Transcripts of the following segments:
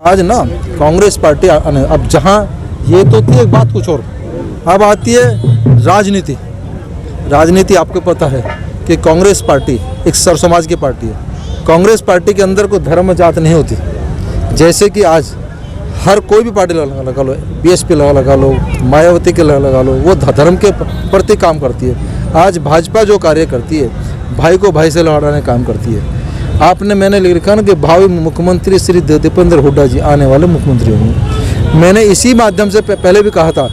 आज ना कांग्रेस पार्टी अब जहाँ ये तो थी एक बात कुछ और, अब आती है राजनीति। राजनीति आपको पता है कि कांग्रेस पार्टी एक सर समाज की पार्टी है। कांग्रेस पार्टी के अंदर कोई धर्म जात नहीं होती। जैसे कि आज हर कोई भी पार्टी लगा लो, बीएसपी लगा लो, मायावती के लगा लो, वो धर्म के प्रति काम करती है। आज भाजपा जो कार्य करती है, भाई को भाई से लड़ाने काम करती है। मैंने लिखा ना कि भावी मुख्यमंत्री श्री दीपेंद्र हुड्डा जी आने वाले मुख्यमंत्री होंगे। मैंने इसी माध्यम से पहले भी कहा था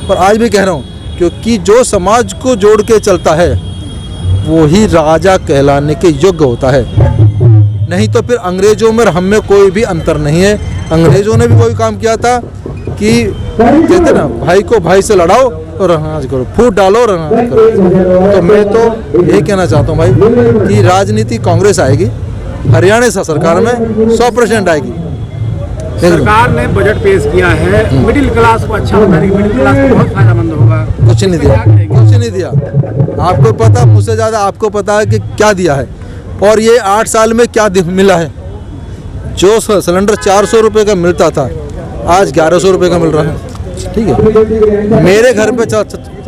और आज भी कह रहा हूँ, क्योंकि जो समाज को जोड़ के चलता है वो ही राजा कहलाने के योग्य होता है। नहीं तो फिर अंग्रेजों में हम में कोई भी अंतर नहीं है। अंग्रेजों ने भी कोई काम किया था कि कहते ना, भाई को भाई से लड़ाओ और राज करो, फूट डालो और राज करो। तो मैं तो यही कहना चाहता हूँ भाई कि राजनीति कांग्रेस आएगी, हरियाणा सरकार में 100% आएगी। सरकार ने बजट पेश किया है, मिडिल क्लास को अच्छा होता है, मिडिल क्लास को बहुत फायदेमंद होगा। कुछ नहीं दिया, कुछ नहीं दिया। आपको पता, मुझसे ज़्यादा आपको पता है कि क्या दिया है और ये 8 साल में क्या मिला है। जो सिलेंडर 400 रुपये का मिलता था आज 1100 रुपये का मिल रहा है। ठीक है, मेरे घर पे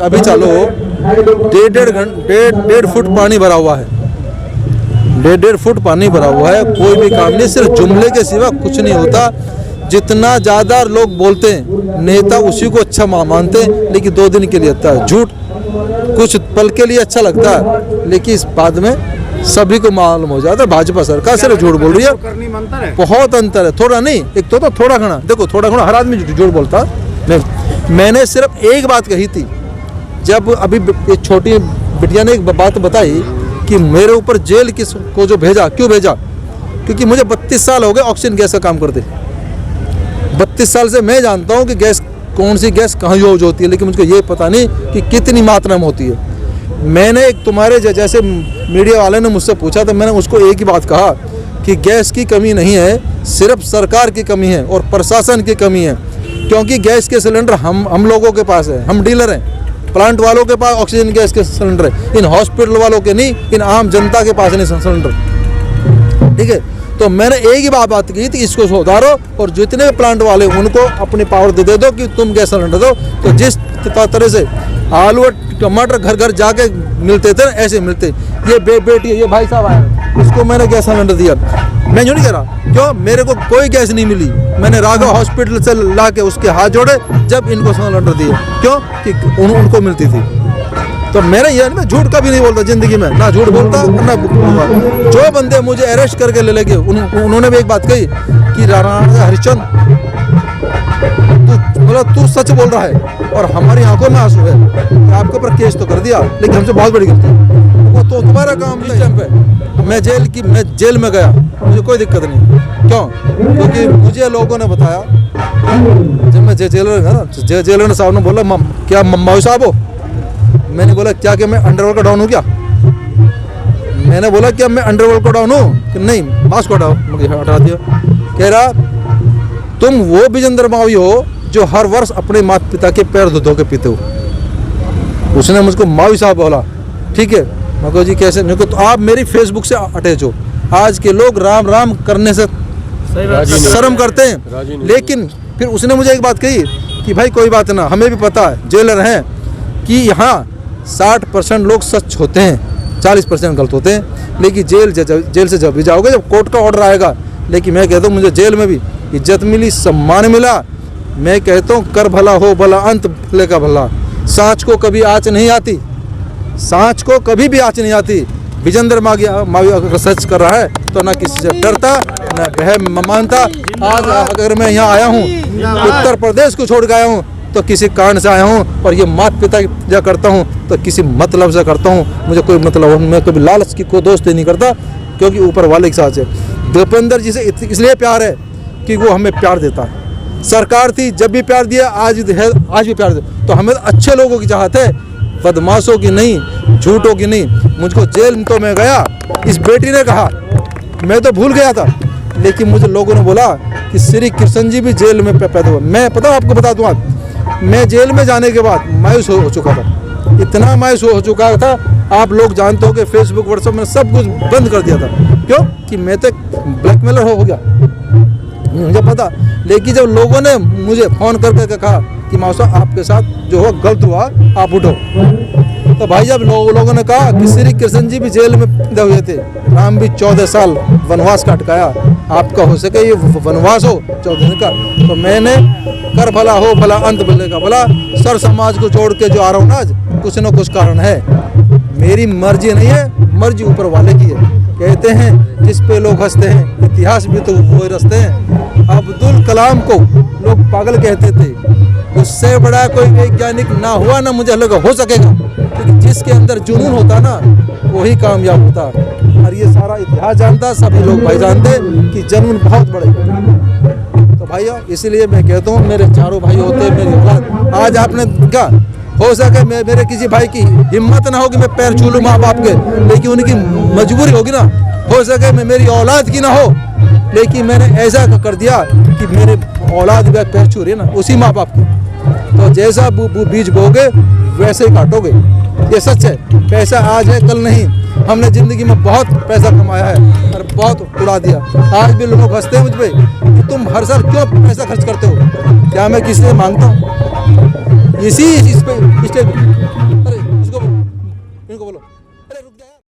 अभी चलो 1.5 फुट पानी भरा हुआ है। 1.5 फुट पानी भरा हुआ है, कोई भी काम नहीं, सिर्फ जुमले के सिवा कुछ नहीं होता। जितना ज़्यादा लोग बोलते हैं नेता उसी को अच्छा मानते हैं, लेकिन 2 दिन के लिए अच्छा है। झूठ कुछ पल के लिए अच्छा लगता है, लेकिन इस बाद में सभी को मालूम हो जाता है भाजपा सरकार सिर्फ झूठ बोल रही है। बहुत अंतर है, थोड़ा नहीं, एक तो थोड़ा घना। देखो थोड़ा घना हर आदमी झूठ बोलता है। मैंने सिर्फ एक बात कही थी, जब अभी एक छोटी बिटिया ने एक बात बताई कि मेरे ऊपर जेल को जो भेजा, क्यों भेजा? क्योंकि मुझे 32 साल हो गए ऑक्सीजन गैस का काम करते। 32 साल से मैं जानता हूँ कि गैस कौन सी गैस कहाँ यूज होती है, लेकिन मुझको ये पता नहीं कि कितनी मात्रा में होती है। मैंने एक तुम्हारे जैसे मीडिया वाले ने मुझसे पूछा तो मैंने उसको एक ही बात कहा कि गैस की कमी नहीं है, सिर्फ सरकार की कमी है और प्रशासन की कमी है। क्योंकि गैस के सिलेंडर हम लोगों के पास है, हम डीलर हैं। प्लांट वालों के पास ऑक्सीजन गैस के सिलेंडर है, इन हॉस्पिटल वालों के नहीं, इन आम जनता के पास नहीं सिलेंडर। ठीक है, तो मैंने एक ही बात की थी, इसको सुधारो और जितने प्लांट वाले उनको अपनी पावर दे दो कि तुम गैस सिलेंडर दो। तो जिस तरह से आलू और टमाटर घर घर जाके मिलते थे ऐसे मिलते। ये बेटी है, ये भाई साहब आए, इसको मैंने गैस सिलेंडर दिया। मैं यूँ नहीं कह रहा, क्यों मेरे को कोई गैस नहीं मिली, मैंने राघव हॉस्पिटल से ला के उसके हाथ जोड़े जब इनको सिलेंडर दिए। क्यों कि उनको मिलती थी। तो मैंने ये मैं झूठ कभी नहीं बोलता जिंदगी में, ना झूठ बोलता ना बोलूँगा। जो बंदे मुझे अरेस्ट करके ले लेके उन्होंने भी एक बात कही कि राणा हरिश्चंद्र तू सच बोल रहा है और हमारी आंखों में आंसू है, आपके ऊपर केस तो कर दिया, लेकिन हमसे बहुत बड़ी गलती। वो तो तुम्हारा काम इस टाइम पे। मैं जेल में गया, मुझे कोई दिक्कत नहीं। क्यों? क्योंकि मुझे लोगों ने बताया, जब मैं जेलर गया ना, जेलर साहब ने बोला क्या माऊ साहब हो? मैंने बोला क्या कि मैं अंडरवर्ल्ड का डाउन हूँ क्या? मैंने बोला क्या मैं अंडरवर्ल्ड का डाउन हूँ कि नहीं? मास्क हटाओ, मुझे हटा दिया। कह रहा तुम वो विजेंद्र मावी हो जो हर वर्ष अपने माता पिता के पैर धो के पीते हो। उसने मुझको मावी साहब बोला। ठीक है, मैं कहा जी कैसे? नहीं, तो आप मेरी फेसबुक से अटैच हो। आज के लोग राम राम करने से शर्म करते हैं, लेकिन फिर उसने मुझे एक बात कही कि भाई कोई बात ना, हमें भी पता है जेलर हैं कि यहाँ 60% लोग सच होते हैं, 40% गलत होते हैं। लेकिन जेल से जब भी जाओगे, जब कोर्ट का ऑर्डर आएगा। लेकिन मैं कहता हूँ मुझे जेल में भी इज्जत मिली, सम्मान मिला। मैं कहता हूँ कर भला हो भला, अंत भले का भला। सांच को कभी आँच नहीं आती, सांच को कभी भी आँच नहीं आती। विजेंद्र मावी अगर सच कर रहा है तो ना किसी से डरता ना बहम मानता। आज अगर मैं यहाँ आया हूँ, उत्तर प्रदेश को छोड़ के आया हूँ, तो किसी कारण से आया हूँ और ये माता पिता जो करता हूँ तो किसी मतलब से करता हूँ। मुझे कोई मतलब, मैं कभी लालच की कोई दोस्ती नहीं करता, क्योंकि ऊपर वाले के साथ है। दीपेंद्र जी से इसलिए प्यार है कि वो हमें प्यार देता है। सरकार थी जब भी प्यार दिया, आज भी प्यार दे। तो हमें अच्छे लोगों की चाहत है, बदमाशों की नहीं, झूठों की नहीं। मुझको जेल तो मैं गया, इस बेटी ने कहा, मैं तो भूल गया था, लेकिन मुझे लोगों ने बोला कि श्री कृष्ण जी भी जेल में पैदा हुआ। मैं आपको बता दूँ, मैं जेल में जाने के बाद मायूस हो चुका था, इतना मायूस हो चुका था। आप लोग जानते हो कि फेसबुक व्हाट्सएप में सब कुछ बंद कर दिया था। क्यों? कि मैं तो ब्लैकमेलर हो गया। मुझे पता। लेकिन जब लोगों ने मुझे फ़ोन करके कहा कि मौसा आपके साथ जो हो गलत हुआ, आप उठो, तो भाई जब लोगों ने कहा कि श्री कृष्ण जी भी जेल में बंधे हुए थे, राम भी 14 साल वनवास काटकाया, आपका हो सके ये वनवास हो 14 दिन का, तो मैंने कर भला हो भला अंत भले का भला, सर समाज को जोड़ के जो आ रहा हूँ ना आज, कुछ न कुछ कारण है। मेरी मर्जी नहीं है, मर्जी ऊपर वाले की है। कहते हैं जिस पे लोग हंसते हैं, इतिहास भी तो वो रचते हैं। अब्दुल कलाम को लोग पागल कहते थे, उससे बड़ा कोई वैज्ञानिक ना हुआ ना मुझे लगा हो सकेगा, क्योंकि जिसके अंदर जुनून होता ना वही कामयाब होता। और ये सारा इतिहास जानता, सभी लोग भाई जानते कि जुनून बहुत बड़े। तो भैया इसलिए मैं कहता हूँ मेरे चारों भाई होते, मेरी औलाद, आज आपने क्या हो सके मेरे किसी भाई की हिम्मत ना होगी मैं पैर छू लूँ माँ बाप के, लेकिन उनकी मजबूरी होगी ना, हो सके मैं मेरी औलाद की ना हो, लेकिन मैंने ऐसा कर दिया कि मेरे औलाद भी पैर छू रही है ना उसी माँ बाप की। तो जैसा बीज बोगे वैसे ही काटोगे, ये सच है। पैसा आज है कल नहीं। हमने ज़िंदगी में बहुत पैसा कमाया है और बहुत उड़ा दिया। आज भी लोग हंसते हैं मुझ पे कि तुम हर साल क्यों पैसा खर्च करते हो। क्या मैं किसी से मांगता हूँ? इसी इस पे